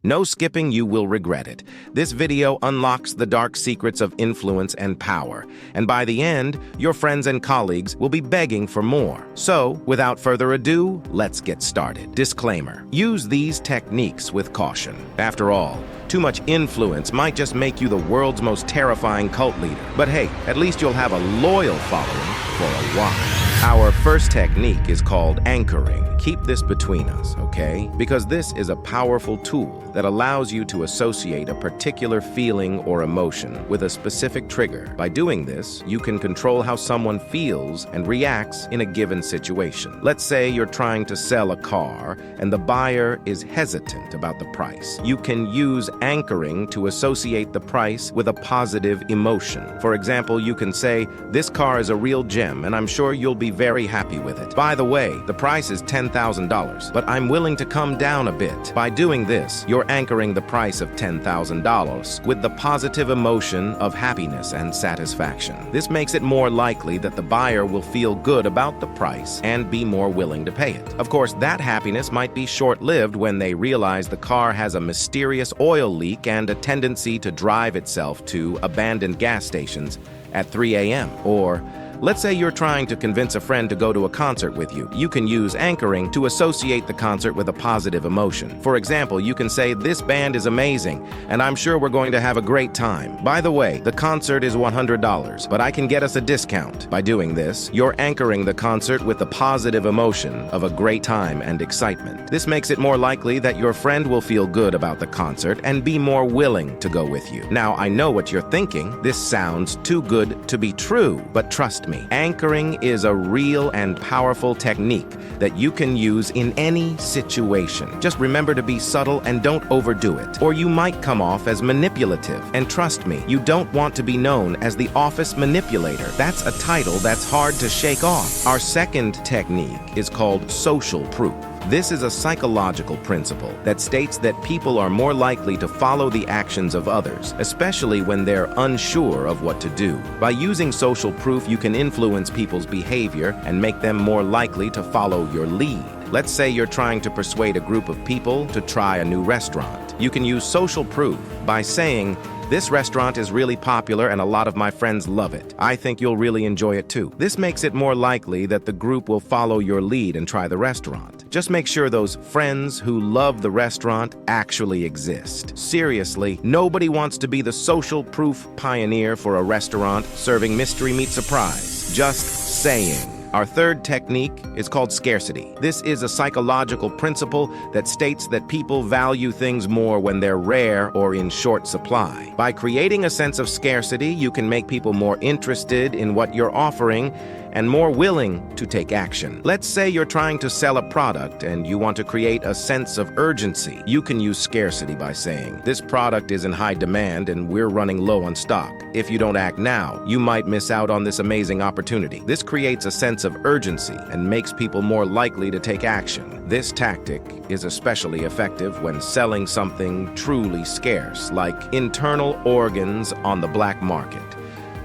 No skipping, you will regret it. This video unlocks the dark secrets of influence and power, and by the end, your friends and colleagues will be begging for more. So, without further ado, let's get started. Disclaimer: use these techniques with caution. After all, too much influence might just make you the world's most terrifying cult leader. But hey, at least you'll have a loyal following for a while. Our first technique is called anchoring. Keep this between us, okay? Because this is a powerful tool that allows you to associate a particular feeling or emotion with a specific trigger. By doing this, you can control how someone feels and reacts in a given situation. Let's say you're trying to sell a car and the buyer is hesitant about the price. You can use anchoring to associate the price with a positive emotion. For example, you can say, "This car is a real gem and I'm sure you'll be very happy with it. By the way, the price is $10,000, but I'm willing to come down a bit." By doing this, you're anchoring the price of $10,000 with the positive emotion of happiness and satisfaction. This makes it more likely that the buyer will feel good about the price and be more willing to pay it. Of course, that happiness might be short-lived when they realize the car has a mysterious oil leak and a tendency to drive itself to abandoned gas stations at 3 a.m. Or let's say you're trying to convince a friend to go to a concert with you. You can use anchoring to associate the concert with a positive emotion. For example, you can say, "This band is amazing, and I'm sure we're going to have a great time. By the way, the concert is $100, but I can get us a discount." By doing this, you're anchoring the concert with the positive emotion of a great time and excitement. This makes it more likely that your friend will feel good about the concert and be more willing to go with you. Now, I know what you're thinking. This sounds too good to be true, but trust me, anchoring is a real and powerful technique that you can use in any situation. Just remember to be subtle and don't overdo it, or you might come off as manipulative. And trust me, you don't want to be known as the office manipulator. That's a title that's hard to shake off. Our second technique is called social proof. This is a psychological principle that states that people are more likely to follow the actions of others, especially when they're unsure of what to do. By using social proof, you can influence people's behavior and make them more likely to follow your lead. Let's say you're trying to persuade a group of people to try a new restaurant. You can use social proof by saying, "This restaurant is really popular and a lot of my friends love it. I think you'll really enjoy it too." This makes it more likely that the group will follow your lead and try the restaurant. Just make sure those friends who love the restaurant actually exist. Seriously, nobody wants to be the social proof pioneer for a restaurant serving mystery meat surprise. Just saying. Our third technique is called scarcity. This is a psychological principle that states that people value things more when they're rare or in short supply. By creating a sense of scarcity, you can make people more interested in what you're offering and more willing to take action. Let's say you're trying to sell a product and you want to create a sense of urgency. You can use scarcity by saying, "This product is in high demand and we're running low on stock. If you don't act now, you might miss out on this amazing opportunity." This creates a sense of urgency and makes people more likely to take action. This tactic is especially effective when selling something truly scarce, like internal organs on the black market.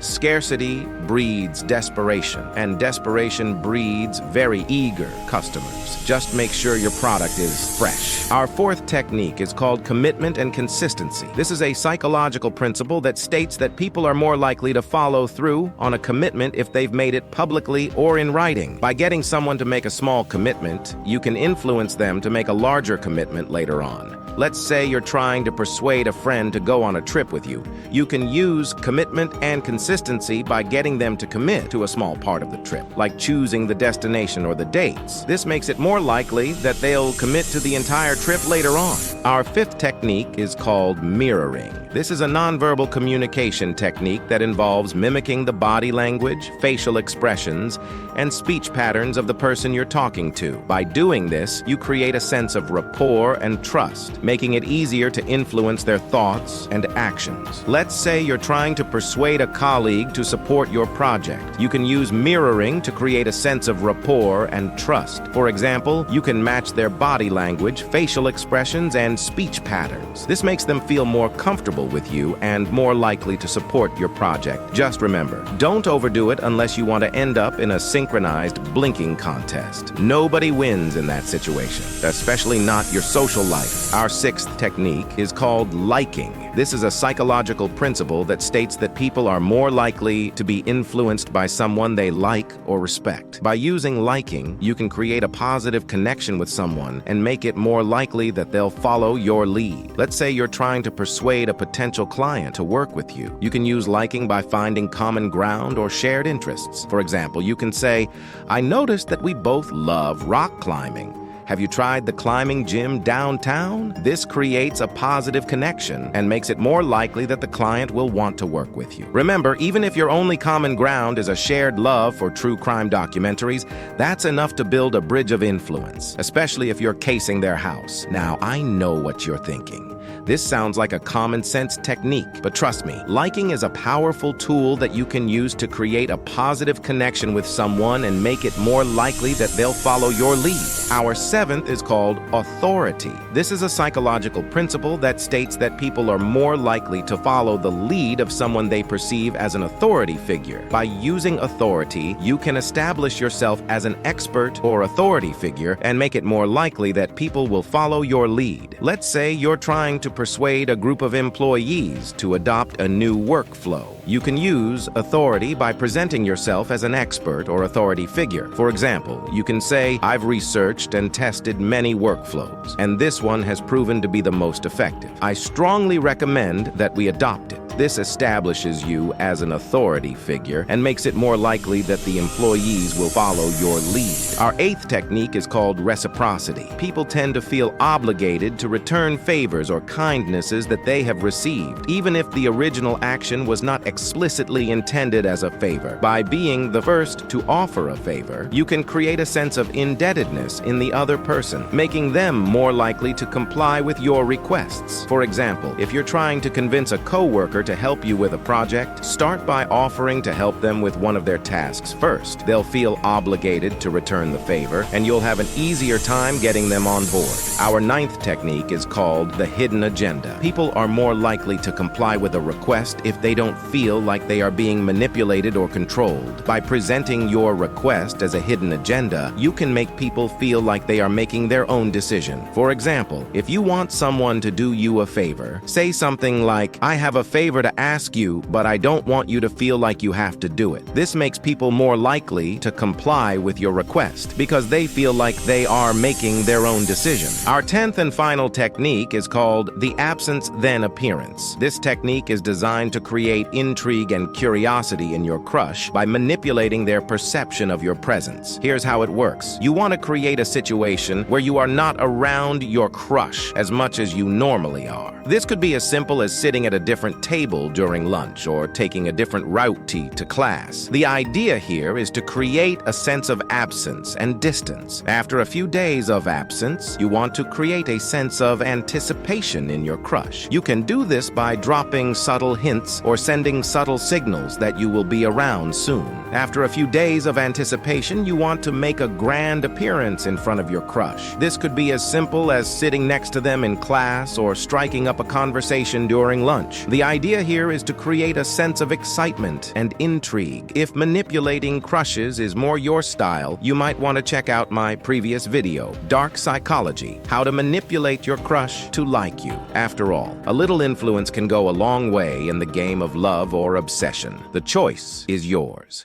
Scarcity breeds desperation, and desperation breeds very eager customers. Just make sure your product is fresh. Our fourth technique is called commitment and consistency. This is a psychological principle that states that people are more likely to follow through on a commitment if they've made it publicly or in writing. By getting someone to make a small commitment, you can influence them to make a larger commitment later on. Let's say you're trying to persuade a friend to go on a trip with you. You can use commitment and consistency by getting them to commit to a small part of the trip, like choosing the destination or the dates. This makes it more likely that they'll commit to the entire trip later on. Our fifth technique is called mirroring. This is a nonverbal communication technique that involves mimicking the body language, facial expressions, and speech patterns of the person you're talking to. By doing this, you create a sense of rapport and trust, making it easier to influence their thoughts and actions. Let's say you're trying to persuade a colleague to support your project. You can use mirroring to create a sense of rapport and trust. For example, you can match their body language, facial expressions, and speech patterns. This makes them feel more comfortable compatible with you and more likely to support your project. Just remember, don't overdo it unless you want to end up in a synchronized blinking contest. Nobody wins in that situation, especially not your social life. Our sixth technique is called liking. This is a psychological principle that states that people are more likely to be influenced by someone they like or respect. By using liking, you can create a positive connection with someone and make it more likely that they'll follow your lead. Let's say you're trying to persuade a potential client to work with you. You can use liking by finding common ground or shared interests. For example, you can say, "I noticed that we both love rock climbing. Have you tried the climbing gym downtown?" This creates a positive connection and makes it more likely that the client will want to work with you. Remember, even if your only common ground is a shared love for true crime documentaries, that's enough to build a bridge of influence, especially if you're casing their house. Now, I know what you're thinking. This sounds like a common sense technique, but trust me, liking is a powerful tool that you can use to create a positive connection with someone and make it more likely that they'll follow your lead. Our seventh is called authority. This is a psychological principle that states that people are more likely to follow the lead of someone they perceive as an authority figure. By using authority, you can establish yourself as an expert or authority figure and make it more likely that people will follow your lead. Let's say you're trying to persuade a group of employees to adopt a new workflow. You can use authority by presenting yourself as an expert or authority figure. For example, you can say, "I've researched and tested many workflows, and this one has proven to be the most effective. I strongly recommend that we adopt it." This establishes you as an authority figure and makes it more likely that the employees will follow your lead. Our eighth technique is called reciprocity. People tend to feel obligated to return favors or kindnesses that they have received, even if the original action was not explicitly intended as a favor. By being the first to offer a favor, you can create a sense of indebtedness in the other person, making them more likely to comply with your requests. For example, if you're trying to convince a coworker to help you with a project, start by offering to help them with one of their tasks first. They'll feel obligated to return the favor, and you'll have an easier time getting them on board. Our ninth technique is called the hidden agenda. People are more likely to comply with a request if they don't feel like they are being manipulated or controlled. By presenting your request as a hidden agenda, you can make people feel like they are making their own decision. For example, if you want someone to do you a favor, say something like, "I have a favor to ask you, but I don't want you to feel like you have to do it." This makes people more likely to comply with your request because they feel like they are making their own decision. Our 10th and final technique is called the absence then appearance. This technique is designed to create intrigue and curiosity in your crush by manipulating their perception of your presence. Here's how it works. You want to create a situation where you are not around your crush as much as you normally are. This could be as simple as sitting at a different table during lunch or taking a different route to class. The idea here is to create a sense of absence and distance. After a few days of absence, you want to create a sense of anticipation in your crush. You can do this by dropping subtle hints or sending subtle signals that you will be around soon. After a few days of anticipation, you want to make a grand appearance in front of your crush. This could be as simple as sitting next to them in class or striking up a conversation during lunch. The idea here is to create a sense of excitement and intrigue. If manipulating crushes is more your style, you might want to check out my previous video, Dark Psychology, How to Manipulate Your Crush to Like You. After all, a little influence can go a long way in the game of love or obsession. The choice is yours.